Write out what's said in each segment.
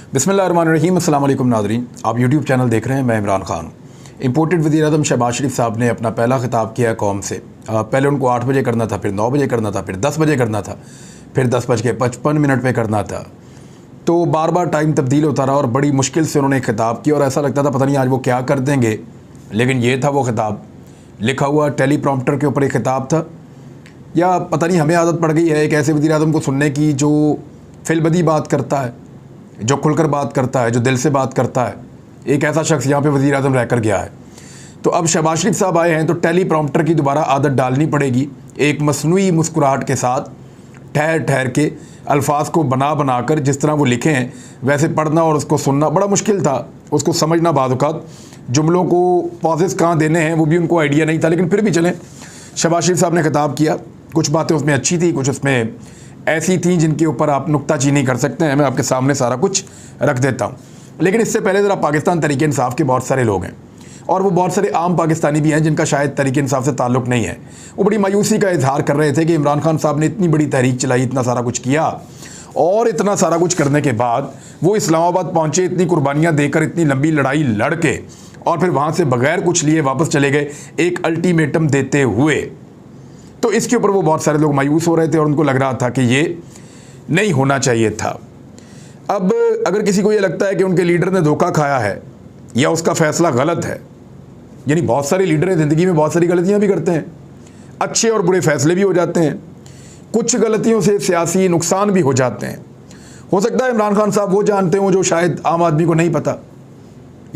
बिस्मिल्लाहिर्रहमानिर्रहीम। अस्सलाम वालेकुम नाज़रीन, आप यूट्यूब चैनल देख रहे हैं। मैं इमरान खान। इंपोर्टेड वज़ीर-ए-आज़म शहबाज शरीफ साहब ने अपना पहला ख़िताब किया कौम से। पहले उनको 8 बजे करना था, फिर 9 बजे करना था, फिर 10 बजे करना था, फिर 10:55 पे करना था। तो बार बार टाइम तब्दील होता रहा और बड़ी मुश्किल से उन्होंने ख़िताब किया और ऐसा लगता था पता नहीं आज वो क्या कर देंगे। लेकिन ये था वो ख़िताब, लिखा हुआ टेलीप्रॉम्प्टर के ऊपर एक ख़िताब था। या पता नहीं हमें आदत पड़ गई है एक ऐसे वज़ीर-ए-आज़म को सुनने की जो फिलबदी बात करता है, जो खुलकर बात करता है, जो दिल से बात करता है। एक ऐसा शख्स यहाँ पे वज़ीर-ए-आज़म रहकर गया है। तो अब शहबाज शरीफ साहब आए हैं तो टेलीप्रॉम्प्टर की दोबारा आदत डालनी पड़ेगी। एक मसनूई मुस्कुराहट के साथ ठहर ठहर के अल्फाज को बना बना कर जिस तरह वो लिखे हैं वैसे पढ़ना और उसको सुनना बड़ा मुश्किल था। उसको समझना बाद औक़ात जुमलों को पॉजेस कहाँ देने हैं वो भी उनको आइडिया नहीं था। लेकिन फिर भी चलें, शहबाज शरीफ साहब ने ख़िताब किया। कुछ बातें उसमें अच्छी थी, कुछ उसमें ऐसी थी जिनके ऊपर आप नुक्ताचीनी कर सकते हैं। मैं आपके सामने सारा कुछ रख देता हूँ। लेकिन इससे पहले ज़रा पाकिस्तान तहरीक इंसाफ के बहुत सारे लोग हैं और वो बहुत सारे आम पाकिस्तानी भी हैं जिनका शायद तहरीक इंसाफ से ताल्लुक़ नहीं है। वो बड़ी मायूसी का इजहार कर रहे थे कि इमरान खान साहब ने इतनी बड़ी तहरीक चलाई, इतना सारा कुछ किया और इतना सारा कुछ करने के बाद वो इस्लामाबाद पहुँचे, इतनी कुर्बानियाँ देकर, इतनी लंबी लड़ाई लड़ के और फिर वहाँ से बग़ैर कुछ लिए वापस चले गए एक अल्टीमेटम देते हुए। तो इसके ऊपर वो बहुत सारे लोग मायूस हो रहे थे और उनको लग रहा था कि ये नहीं होना चाहिए था। अब अगर किसी को ये लगता है कि उनके लीडर ने धोखा खाया है या उसका फ़ैसला गलत है, यानी बहुत सारे लीडर ज़िंदगी में बहुत सारी गलतियां भी करते हैं, अच्छे और बुरे फ़ैसले भी हो जाते हैं, कुछ गलतियों से सियासी नुकसान भी हो जाते हैं। हो सकता है इमरान खान साहब वो जानते हों जो शायद आम आदमी को नहीं पता,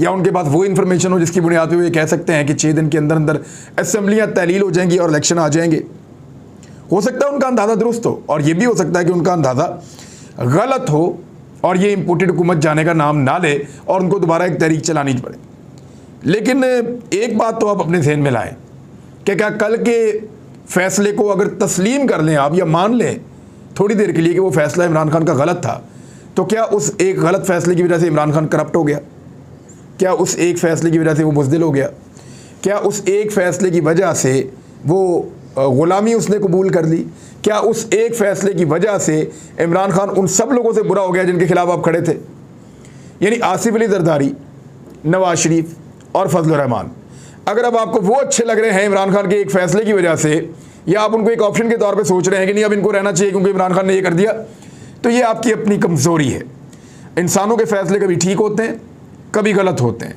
या उनके पास वो इन्फॉर्मेशन हो जिसकी बुनियाद पर वो ये कह सकते हैं कि 6 दिन के अंदर अंदर असेंबलियाँ तहलील हो जाएंगी और इलेक्शन आ जाएंगे। हो सकता है उनका अंदाज़ा दुरुस्त हो और ये भी हो सकता है कि उनका अंदाज़ा गलत हो और ये इम्पोर्टेड हुकूमत जाने का नाम ना ले और उनको दोबारा एक तहरीक चलानी पड़े। लेकिन एक बात तो आप अपने जहन में लाएं कि क्या कल के फ़ैसले को अगर तस्लीम कर लें आप या मान लें थोड़ी देर के लिए कि वो फ़ैसला इमरान खान का गलत था, तो क्या उस एक गलत फ़ैसले की वजह से इमरान खान करप्ट हो गया? क्या उस एक फ़ैसले की वजह से वो बुज़दिल हो गया? क्या उस एक फ़ैसले की वजह से वो ग़ुलामी उसने कबूल कर ली? क्या उस एक फ़ैसले की वजह से इमरान खान उन सब लोगों से बुरा हो गया जिनके खिलाफ आप खड़े थे? यानी आसिफ अली जरदारी, नवाज शरीफ और फजल रहमान, अगर अब आपको वो अच्छे लग रहे हैं इमरान खान के एक फ़ैसले की वजह से, या आप उनको एक ऑप्शन के तौर पे सोच रहे हैं कि नहीं अब इनको रहना चाहिए क्योंकि इमरान खान ने ये कर दिया, तो ये आपकी अपनी कमज़ोरी है। इंसानों के फ़ैसले कभी ठीक होते हैं, कभी गलत होते हैं।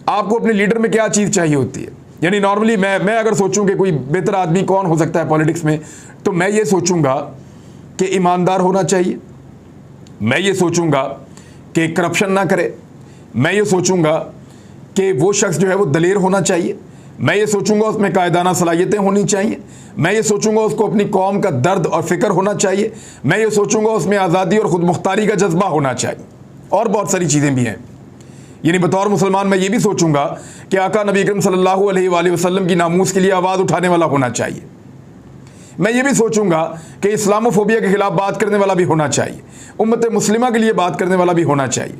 आपको अपने लीडर में क्या चीज़ चाहिए होती है? यानी नॉर्मली मैं अगर सोचूं कि कोई बेहतर आदमी कौन हो सकता है पॉलिटिक्स में, तो मैं ये सोचूंगा कि ईमानदार होना चाहिए, मैं ये सोचूंगा कि करप्शन ना करे, मैं ये सोचूंगा कि वो शख्स जो है वो दलेर होना चाहिए, मैं ये सोचूंगा उसमें कायदाना सलाहियतें होनी चाहिए, मैं ये सोचूंगा उसको अपनी कौम का दर्द और फ़िक्र होना चाहिए, मैं ये सोचूंगा उसमें आज़ादी और ख़ुद मुख्तारी का जज्बा होना चाहिए और बहुत सारी चीज़ें भी हैं। यानी बतौर मुसलमान मैं ये भी सोचूंगा कि आका नबी अकरम सल्लल्लाहु अलैहि वसल्लम की नामूस के लिए आवाज़ उठाने वाला होना चाहिए। मैं ये भी सोचूंगा कि इस्लामोफोबिया के खिलाफ बात करने वाला भी होना चाहिए, उम्मत मुस्लिमा के लिए बात करने वाला भी होना चाहिए।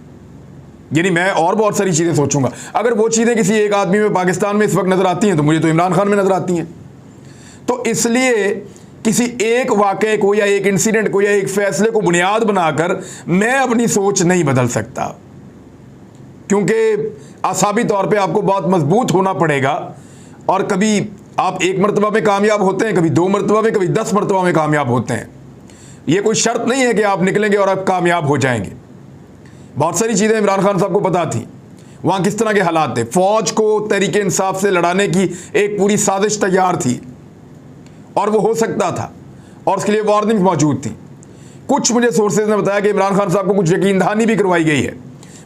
यानी मैं और बहुत सारी चीज़ें सोचूंगा। अगर वो चीज़ें किसी एक आदमी में पाकिस्तान में इस वक्त नज़र आती हैं तो मुझे तो इमरान खान में नज़र आती हैं। तो इसलिए किसी एक वाक़े को या एक इंसिडेंट को या एक फ़ैसले को बुनियाद बनाकर मैं अपनी सोच नहीं बदल सकता, क्योंकि आसाबी तौर पे आपको बहुत मजबूत होना पड़ेगा। और कभी आप 1 मरतबा में कामयाब होते हैं, कभी 2 मरतबा में, कभी 10 मरतबा में कामयाब होते हैं। ये कोई शर्त नहीं है कि आप निकलेंगे और आप कामयाब हो जाएंगे। बहुत सारी चीज़ें इमरान खान साहब को पता थी, वहाँ किस तरह के हालात थे। फ़ौज को तहरीक इंसाफ से लड़ाने की एक पूरी साजिश तैयार थी और वो हो सकता था और उसके लिए वार्निंग मौजूद थी। कुछ मुझे सोर्सेज ने बताया कि इमरान खान साहब को कुछ यकीन दहानी भी करवाई गई है।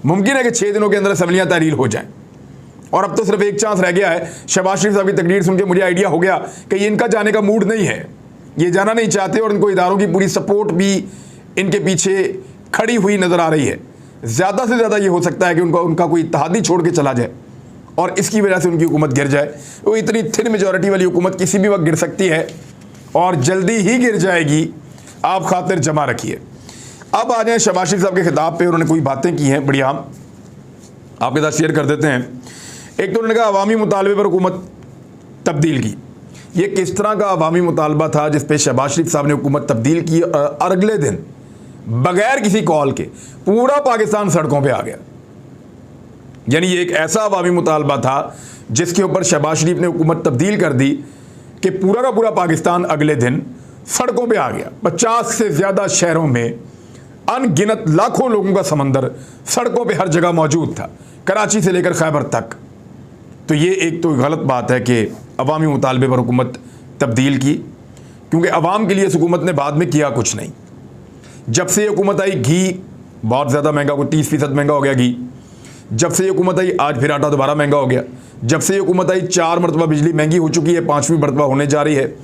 मुमकिन है कि 6 दिनों के अंदर असेंबलियाँ तहलील हो जाएं और अब तो सिर्फ एक चांस रह गया है। शहबाज शरीफ साहब की तकरीर सुन के मुझे आइडिया हो गया कि ये इनका जाने का मूड नहीं है, ये जाना नहीं चाहते और इनको इदारों की पूरी सपोर्ट भी इनके पीछे खड़ी हुई नज़र आ रही है। ज़्यादा से ज़्यादा ये हो सकता है कि उनका कोई इत्तेहादी छोड़ के चला जाए और इसकी वजह से उनकी हुकूमत गिर जाए। वो इतनी थिन मेजॉरिटी वाली हुकूमत किसी भी वक्त गिर सकती है और जल्दी ही गिर जाएगी, आप खातिर जमा रखिए। अब आ जाए शहबाज शरीफ साहब के खिताब पे। उन्होंने कोई बातें की हैं बड़ी आम, आपके साथ शेयर कर देते हैं। एक तो उन्होंने कहा अवामी मुतालबे पर हुकूमत तब्दील की। ये किस तरह का अवामी मुतालबा था जिस पे शहबाज शरीफ साहब ने हुकूमत तब्दील की और अगले दिन बगैर किसी कॉल के पूरा पाकिस्तान सड़कों पे आ गया। यानी ये एक ऐसा अवामी मुतालबा था जिसके ऊपर शहबाज शरीफ ने हुकूमत तब्दील कर दी कि पूरा का पूरा पाकिस्तान अगले दिन सड़कों पे आ गया। 50 से ज़्यादा शहरों में अनगिनत लाखों लोगों का समंदर सड़कों पे हर जगह मौजूद था, कराची से लेकर खैबर तक। तो ये एक तो गलत बात है कि अवामी मुतालबे पर हुकूमत तब्दील की, क्योंकि अवाम के लिए इस हुकूमत ने बाद में किया कुछ नहीं। जब से हुकूमत आई घी बहुत ज़्यादा महंगा, कोई 30% महंगा हो गया घी। जब से हुकूमत आई आज फिर आटा दोबारा महंगा हो गया। जब से हुकूमत आई 4 मरतबा बिजली महंगी हो चुकी है, 5वीं मरतबा होने जा रही है।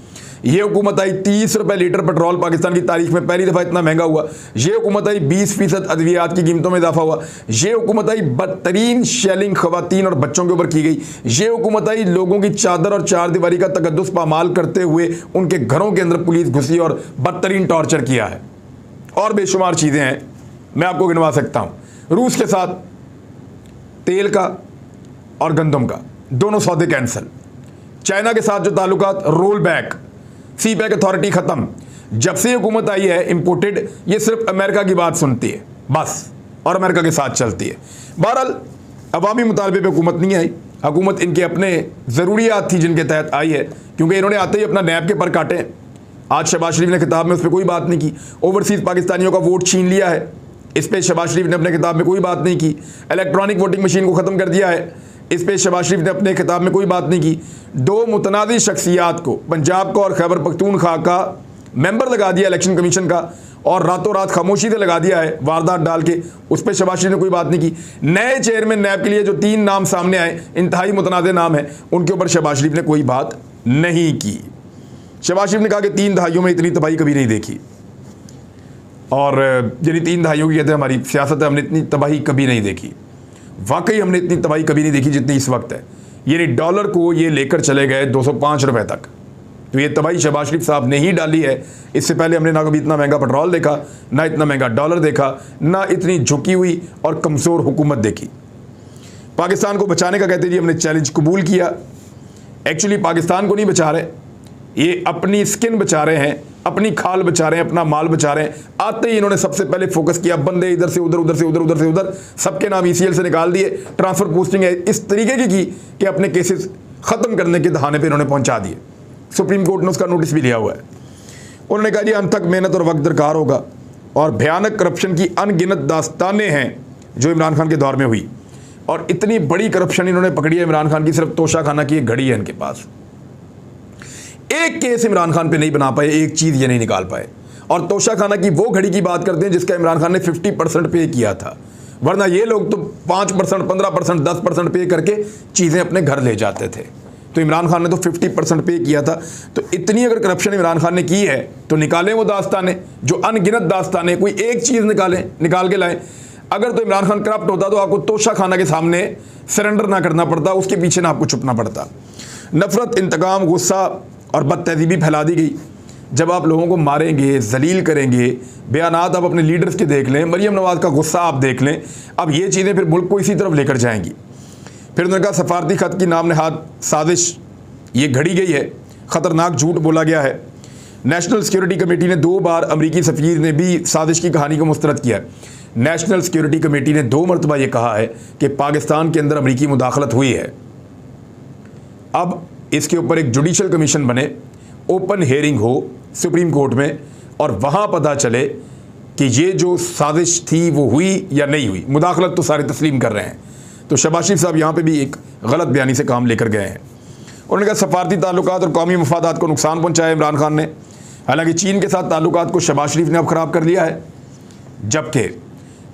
ये हुकूमत आई 30 रुपये लीटर पेट्रोल पाकिस्तान की तारीख में पहली दफ़ा इतना महंगा हुआ। ये हुकूमत आई 20% अद्वियात की कीमतों में इजाफा हुआ। ये हुकूमत आई बदतरीन शेलिंग खवातीन और बच्चों के ऊपर की गई। ये हुकूमत आई लोगों की चादर और चार दीवारी का तकद्दुस पामाल करते हुए उनके घरों के अंदर पुलिस घुसी और बदतरीन टॉर्चर किया है। और बेशुमार चीज़ें हैं, मैं आपको गिनवा सकता हूँ। रूस के साथ तेल का और गंदम का दोनों सौदे कैंसिल। चाइना के साथ जो ताल्लुकात रोल बैक, सी पैक अथॉरिटी ख़त्म। जब से हुकूमत आई है इम्पोर्टेड, ये सिर्फ अमेरिका की बात सुनती है बस, और अमेरिका के साथ चलती है। बहरहाल अवामी मुतालबे पे हुकूमत नहीं आई। हुकूमत इनके अपने ज़रूरियात थी जिनके तहत आई है, क्योंकि इन्होंने आते ही अपना नैब के पर काटे। आज शहबाज शरीफ ने खिताब में उस पर कोई बात नहीं की। ओवरसीज़ पाकिस्तानियों का वोट छीन लिया है, इस पर शहबाज शरीफ ने अपने खिताब में कोई बात नहीं की। इलेक्ट्रॉनिक वोटिंग मशीन को ख़त्म कर दिया है, इस पर शहबाज शरीफ ने अपने खिताब में कोई बात नहीं की। 2 मुतनादी शख्सियात को, पंजाब का और खैबर पख्तूनख्वा का मेंबर लगा दिया इलेक्शन कमीशन का, और रातों रात खामोशी से लगा दिया है वारदात डाल के, उस पर शहबाज शरीफ ने कोई बात नहीं की। नए चेयरमैन नैब के लिए जो 3 नाम सामने आए, इंतहाई मुतनादे नाम है, उनके ऊपर शहबाज शरीफ ने कोई बात नहीं की। शहबाज शरीफ ने कहा कि 3 दहाइयों में इतनी तबाही कभी नहीं देखी, और यानी 3 दहाइयों की कहते हैं हमारी सियासत है, हमने इतनी तबाही कभी नहीं देखी। वाकई हमने इतनी तबाही कभी नहीं देखी जितनी इस वक्त है। यानी डॉलर को ये लेकर चले गए 205 रुपये तक। तो ये तबाही शहबाज शरीफ साहब ने ही डाली है। इससे पहले हमने ना कभी इतना महंगा पेट्रोल देखा, ना इतना महंगा डॉलर देखा, ना इतनी झुकी हुई और कमज़ोर हुकूमत देखी। पाकिस्तान को बचाने का कहते जी हमने चैलेंज कबूल किया। एक्चुअली पाकिस्तान को नहीं बचा रहे, ये अपनी स्किन बचा रहे हैं, अपनी खाल बचा रहे हैं, अपना माल बचा रहे हैं। आते ही इन्होंने सबसे पहले फोकस किया, बंदे इधर से उधर, उधर से उधर, उधर से उधर, सबके नाम ECL से निकाल दिए। ट्रांसफ़र पोस्टिंग है इस तरीके की कि अपने केसेस ख़त्म करने के दहाने पे इन्होंने पहुंचा दिए। सुप्रीम कोर्ट ने उसका नोटिस भी लिया हुआ है। उन्होंने कहा जी अनथक मेहनत और वक्त दरकार होगा, और भयानक करप्शन की अनगिनत दास्तानें हैं जो इमरान खान के दौर में हुई। और इतनी बड़ी करप्शन इन्होंने पकड़ी है इमरान खान की, सिर्फ तोशा खाना की एक घड़ी है इनके पास। एक केस इमरान खान पे नहीं बना पाए, एक चीज़ ये नहीं निकाल पाए। और तोशा खाना की वो घड़ी की बात करते हैं जिसका इमरान खान ने 50% पे किया था, वरना ये लोग तो 5%, 15%, 10% पे करके चीज़ें अपने घर ले जाते थे। तो इमरान खान ने तो 50% पे किया था। तो इतनी अगर करप्शन इमरान खान ने की है तो निकालें वो दास्तानें, जो अनगिनत दास्तानें, कोई एक चीज़ निकाल के लाएं। अगर तो इमरान खान करप्ट होता तो आपको तोशा खाना के सामने सरेंडर ना करना पड़ता, उसके पीछे ना आपको छुपना पड़ता। नफरत, इंतकाम, गुस्सा और बदतहजीबी फैला दी गई। जब आप लोगों को मारेंगे, जलील करेंगे, बयानात आप अपने लीडर्स के देख लें, मरियम नवाज़ का गुस्सा आप देख लें, अब ये चीज़ें फिर मुल्क को इसी तरफ लेकर जाएंगी। फिर उन्होंने कहा सफारती ख़त की नाम नहाद साजिश ये घड़ी गई है, ख़तरनाक झूठ बोला गया है। नेशनल सिक्योरिटी कमेटी ने 2 बार, अमरीकी सफ़ीर ने भी साजिश की कहानी को मुस्तरद किया है। नेशनल सिक्योरिटी कमेटी ने 2 मरतबा ये कहा है कि पाकिस्तान के अंदर अमरीकी मुदाखलत हुई है। अब इसके ऊपर एक जुडिशल कमीशन बने, ओपन हेयरिंग हो सुप्रीम कोर्ट में, और वहाँ पता चले कि ये जो साजिश थी वो हुई या नहीं हुई। मुदाखलत तो सारे तस्लीम कर रहे हैं। तो शहबाज शरीफ साहब यहाँ पे भी एक गलत बयानी से काम लेकर गए हैं। उन्होंने कहा सफारती ताल्लुकात और कौमी मफादात को नुकसान पहुँचाया इमरान खान ने। हालांकि चीन के साथ ताल्लुकात को शहबाज शरीफ ने अब ख़राब कर लिया है, जबकि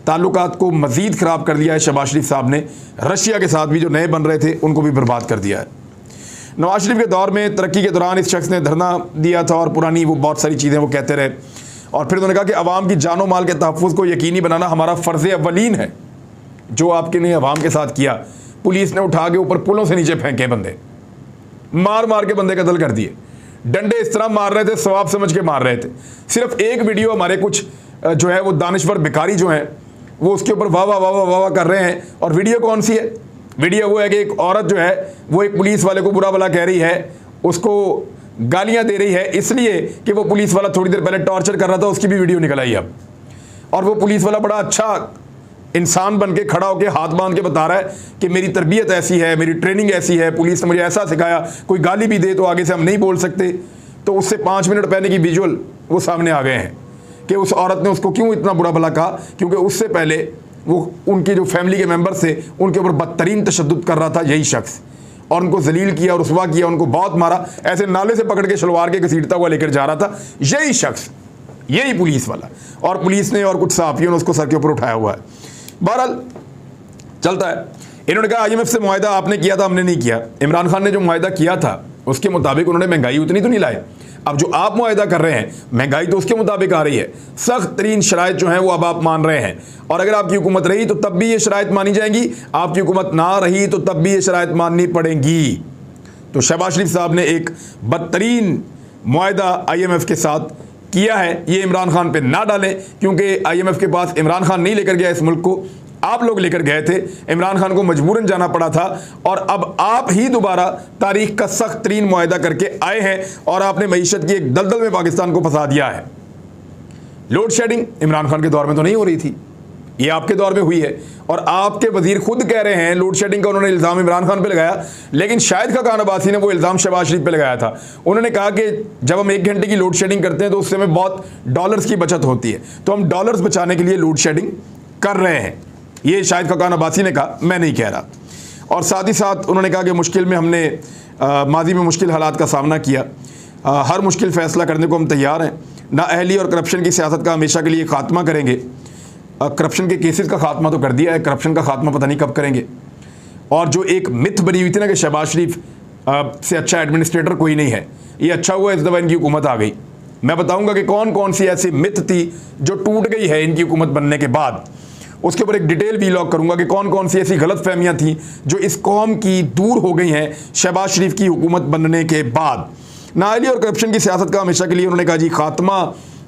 ताल्लुकात को मज़ीद ख़राब कर लिया है शहबाज शरीफ साहब ने। रशिया के साथ भी जो नए बन रहे थे उनको भी बर्बाद कर दिया है। नवाज शरीफ के दौर में तरक्की के दौरान इस शख्स ने धरना दिया था और पुरानी वो बहुत सारी चीज़ें वो कहते रहे। और फिर उन्होंने कहा कि अवाम की जानो माल के तहफ़्फ़ुज़ को यकीनी बनाना हमारा फ़र्ज़ अव्वलीन है। जो आपके ने अवाम के साथ किया, पुलिस ने उठा के ऊपर पुलों से नीचे फेंके बंदे, मार मार के बंदे कत्ल कर दिए। डंडे इस तरह मार रहे थे, सवाब समझ के मार रहे थे। सिर्फ एक वीडियो हमारे कुछ जो है वो दानिश्वर भिखारी जो हैं वो उसके ऊपर वाह वाह वाह वाह वाह कर रहे हैं। और वीडियो कौन सी है? वीडियो वो है कि एक औरत जो है वो एक पुलिस वाले को बुरा भला कह रही है, उसको गालियां दे रही है, इसलिए कि वो पुलिस वाला थोड़ी देर पहले टॉर्चर कर रहा था, उसकी भी वीडियो निकल आई। अब और वो पुलिस वाला बड़ा अच्छा इंसान बन के खड़ा होकर हाथ बांध के बता रहा है कि मेरी तरबियत ऐसी है, मेरी ट्रेनिंग ऐसी है, पुलिस ने मुझे ऐसा सिखाया, कोई गाली भी दे तो आगे से हम नहीं बोल सकते। तो उससे 5 मिनट पहले की विजुअल वो सामने आ गए हैं कि उस औरत ने उसको क्यों इतना बुरा भला कहा, क्योंकि उससे पहले वो उनके जो फैमिली के मेंबर थे उनके ऊपर बदतरीन तशद्दुद कर रहा था यही शख्स, और उनको जलील किया, रुसवा किया, उनको बहुत मारा, ऐसे नाले से पकड़ के शलवार के घसीटता हुआ लेकर जा रहा था यही शख्स, यही पुलिस वाला। और पुलिस ने और कुछ सहाफ़ियों ने उसको सर के ऊपर उठाया हुआ है। बहरहाल चलता है। इन्होंने कहा IMF से मुआहिदा आपने किया था, हमने नहीं किया। इमरान खान ने जो मुआहिदा किया था उसके मुताबिक उन्होंने महंगाई उतनी तो नहीं लाए। अब जो आप मुआहिदा कर रहे हैं महंगाई तो उसके मुताबिक आ रही है, सख्त तरीन शराइत जो हैं वो अब आप मान रहे हैं, और अगर आपकी हुकूमत रही तो तब भी ये शराइत मानी जाएंगी, आपकी हुकूमत ना रही तो तब भी ये शराइत माननी पड़ेंगी। तो शहबाज शरीफ साहब ने एक बदतरीन मुआहिदा IMF के साथ किया है, ये इमरान खान पे ना डालें, क्योंकि IMF के पास इमरान खान नहीं लेकर गया इस मुल्क को, आप लोग लेकर गए थे, इमरान खान को मजबूरन जाना पड़ा था, और अब आप ही दोबारा तारीख का सख्त तरीन मुआहिदा करके आए हैं और आपने मईशत की एक दलदल में पाकिस्तान को फंसा दिया है। लोड शेडिंग इमरान खान के दौर में तो नहीं हो रही थी, ये आपके दौर में हुई है, और आपके वजीर खुद कह रहे हैं लोड शेडिंग का उन्होंने इल्ज़ाम इमरान खान पे लगाया, लेकिन शाहिद खाकान अब्बासी ने वो इल्ज़ाम शहबाज शरीफ पे लगाया था। उन्होंने कहा कि जब हम 1 घंटे की लोड शेडिंग करते हैं तो उससे हमें बहुत डॉलर्स की बचत होती है, तो हम डॉलर्स बचाने के लिए लोड शेडिंग कर रहे हैं। ये शाहिद खाकान अब्बासी ने कहा, मैं नहीं कह रहा। और साथ ही साथ उन्होंने कहा कि मुश्किल में हमने माजी में मुश्किल हालात का सामना किया, हर मुश्किल फ़ैसला करने को हम तैयार हैं, नाअहली और करप्शन की सियासत का हमेशा के लिए खात्मा करेंगे। करप्शन के केसेस का खात्मा तो कर दिया है, करप्शन का खात्मा पता नहीं कब करेंगे। और जो एक मिथ बनी हुई थी ना कि शहबाज शरीफ से अच्छा एडमिनिस्ट्रेटर कोई नहीं है, ये अच्छा हुआ इस दफ़ा इनकी हुकूमत आ गई। मैं बताऊंगा कि कौन कौन सी ऐसी मिथ थी जो टूट गई है इनकी हुकूमत बनने के बाद, उसके ऊपर एक डिटेल वीलॉग करूंगा कि कौन कौन सी ऐसी गलत फहमियाँ थी जो इस कौम की दूर हो गई हैं शहबाज शरीफ की हुकूमत बनने के बाद। नाअहली और करप्शन की सियासत का हमेशा के लिए उन्होंने कहा जी खात्मा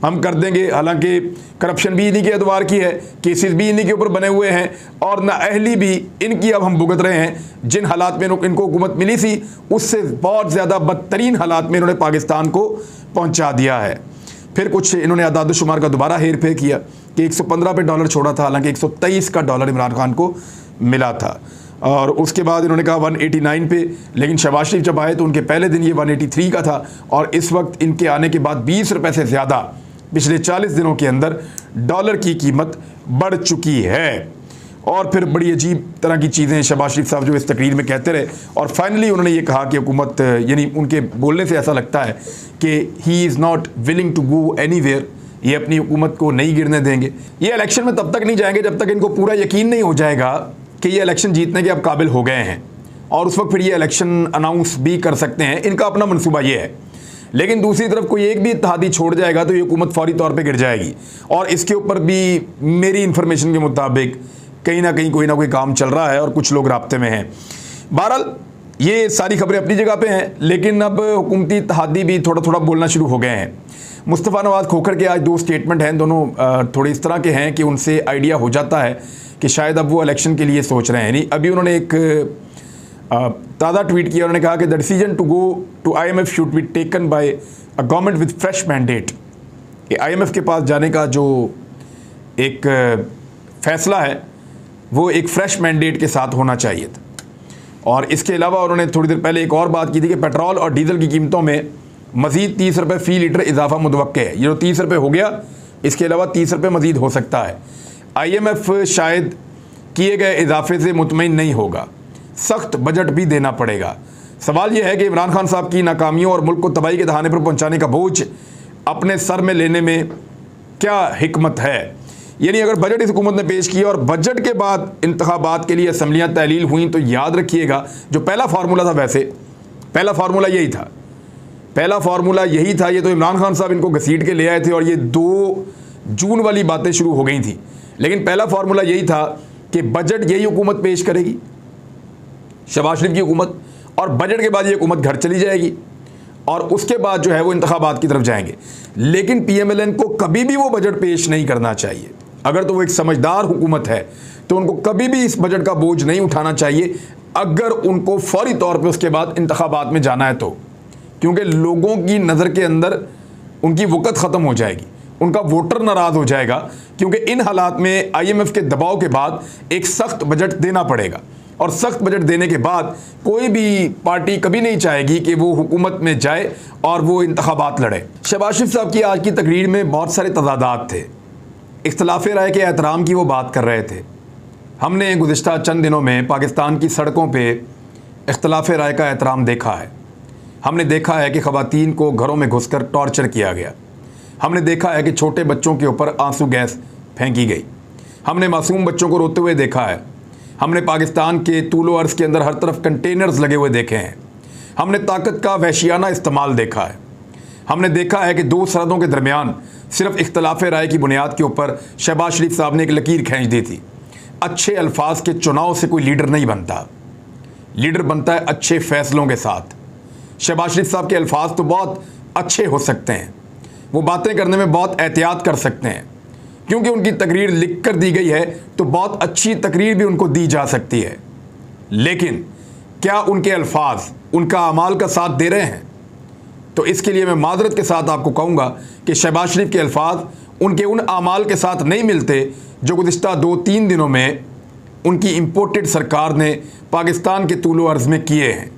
हम कर देंगे, हालांकि करप्शन भी इन्हीं के अदवार की है, केसेस भी इन्हीं के ऊपर बने हुए हैं, और नाअहली भी इनकी अब हम भुगत रहे हैं। जिन हालात में इनको हुकूमत मिली थी उससे बहुत ज़्यादा बदतरीन हालात में इन्होंने पाकिस्तान को पहुंचा दिया है। फिर कुछ इन्होंने अदाद शुमार का दोबारा हेर फेर किया कि 115 पे डॉलर छोड़ा था, हालांकि 123 का डॉलर इमरान खान को मिला था, और उसके बाद इन्होंने कहा 189 पे, लेकिन शहबाज शरीफ जब आए तो उनके पहले दिन ये 183 का था, और इस वक्त इनके आने के बाद 20 रुपये से ज़्यादा पिछले 40 दिनों के अंदर डॉलर की कीमत बढ़ चुकी है। और फिर बड़ी अजीब तरह की चीज़ें शहबाज शरीफ साहब जो इस तकरीर में कहते रहे, और फाइनली उन्होंने ये कहा कि हुकूमत, यानी उनके बोलने से ऐसा लगता है कि he is not willing to go anywhere, ये अपनी हुकूमत को नहीं गिरने देंगे। ये इलेक्शन में तब तक नहीं जाएंगे जब तक इनको पूरा यकीन नहीं हो जाएगा कि ये इलेक्शन जीतने के अब काबिल हो गए हैं, और उस वक्त फिर ये इलेक्शन अनाउंस भी कर सकते हैं। इनका अपना मनसूबा ये है। लेकिन दूसरी तरफ कोई एक भी इत्तेहादी छोड़ जाएगा तो ये हुकूमत फौरी तौर पे गिर जाएगी, और इसके ऊपर भी मेरी इन्फॉर्मेशन के मुताबिक कहीं ना कहीं कोई ना कोई काम चल रहा है और कुछ लोग राब्ते में हैं। बहरहाल ये सारी खबरें अपनी जगह पे हैं, लेकिन अब हुकूमती इत्तेहादी भी थोड़ा थोड़ा बोलना शुरू हो गए हैं। मुस्तफ़ा नवाज़ खोखर के आज 2 स्टेटमेंट हैं, दोनों थोड़े इस तरह के हैं कि उनसे आइडिया हो जाता है कि शायद अब वो इलेक्शन के लिए सोच रहे हैं। यानी अभी उन्होंने एक ताज़ा ट्वीट किया, उन्होंने कहा कि the decision to go to IMF should be taken by a government with fresh mandate. कि IMF के पास जाने का जो एक फ़ैसला है वो एक फ्रेश मैंडेट के साथ होना चाहिए था। और इसके अलावा उन्होंने थोड़ी देर पहले एक और बात की थी कि पेट्रोल और डीजल की कीमतों में मज़ीद 30 रुपये फ़ी लीटर इजाफा मुतवक्के है। ये जो 30 रुपये हो गया, इसके अलावा 30 रुपये मज़ीद हो सकता है। IMF शायद किए गए इजाफे से मुतमईन नहीं होगा, सख्त बजट भी देना पड़ेगा। सवाल यह है कि इमरान खान साहब की नाकामियों और मुल्क को तबाही के दहाने पर पहुंचाने का बोझ अपने सर में लेने में क्या हिकमत है। यानी अगर बजट इस हुकूमत ने पेश किया और बजट के बाद इंतखाबात के लिए असम्बलियाँ तहलील हुई, तो याद रखिएगा जो पहला फार्मूला था, वैसे पहला फार्मूला यही था, पहला फार्मूला यही था। ये तो इमरान खान साहब इनको घसीट के ले आए थे और ये 2 जून वाली बातें शुरू हो गई थी, लेकिन पहला फार्मूला यही था कि बजट यही हुकूमत पेश करेगी, शहबाज शरीफ की हुकूमत, और बजट के बाद ये हुकूमत घर चली जाएगी, और उसके बाद जो है वो इंतखाबात की तरफ जाएंगे। लेकिन PMLN को कभी भी वो बजट पेश नहीं करना चाहिए। अगर तो वो एक समझदार हुकूमत है तो उनको कभी भी इस बजट का बोझ नहीं उठाना चाहिए, अगर उनको फौरी तौर पे उसके बाद इंतखाबात में जाना है तो, क्योंकि लोगों की नज़र के अंदर उनकी वक़्त ख़त्म हो जाएगी, उनका वोटर नाराज़ हो जाएगा क्योंकि इन हालात में IMF के दबाव के बाद एक सख्त बजट देना पड़ेगा, और सख्त बजट देने के बाद कोई भी पार्टी कभी नहीं चाहेगी कि वो हुकूमत में जाए और वो इंतखाबात लड़े। शहबाज शरीफ साहब की आज की तकरीर में बहुत सारे तजादात थे। इख्तलाफ राय के एहतराम की वो बात कर रहे थे। हमने गुज़िश्ता चंद दिनों में पाकिस्तान की सड़कों पे इख्तलाफ राय का एहतराम देखा है। हमने देखा है कि ख़वातीन को घरों में घुसकर टॉर्चर किया गया। हमने देखा है कि छोटे बच्चों के ऊपर आंसू गैस फेंकी गई। हमने मासूम बच्चों को रोते हुए देखा है। हमने पाकिस्तान के तूलो अर्ज़ के अंदर हर तरफ कंटेनर्स लगे हुए देखे हैं। हमने ताकत का वहशियाना इस्तेमाल देखा है। हमने देखा है कि दो सरहदों के दरमियान सिर्फ इख्तलाफ राय की बुनियाद के ऊपर शहबाज शरीफ साहब ने एक लकीर खींच दी थी। अच्छे अल्फाज के चुनाव से कोई लीडर नहीं बनता, लीडर बनता है अच्छे फ़ैसलों के साथ। शहबाज शरीफ साहब के अल्फाज तो बहुत अच्छे हो सकते हैं, वो बातें करने में बहुत एहतियात कर सकते हैं, क्योंकि उनकी तकरीर लिख कर दी गई है तो बहुत अच्छी तकरीर भी उनको दी जा सकती है। लेकिन क्या उनके अल्फाज उनका अमाल का साथ दे रहे हैं? तो इसके लिए मैं माजरत के साथ आपको कहूँगा कि शहबाज शरीफ के अल्फाज उनके उन अमाल के साथ नहीं मिलते जो गुज़िश्ता 2-3 दिनों में उनकी इम्पोर्टेड सरकार ने पाकिस्तान के तूलो अर्ज़ में किए हैं।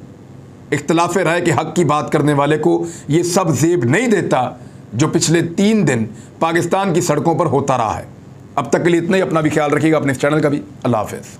इख्तलाफ राय के हक़ की बात करने वाले को ये सब ज़ेब नहीं देता जो पिछले 3 दिन पाकिस्तान की सड़कों पर होता रहा है। अब तक के लिए इतना ही। अपना भी ख्याल रखिएगा, अपने इस चैनल का भी। अल्लाह हाफ़िज़।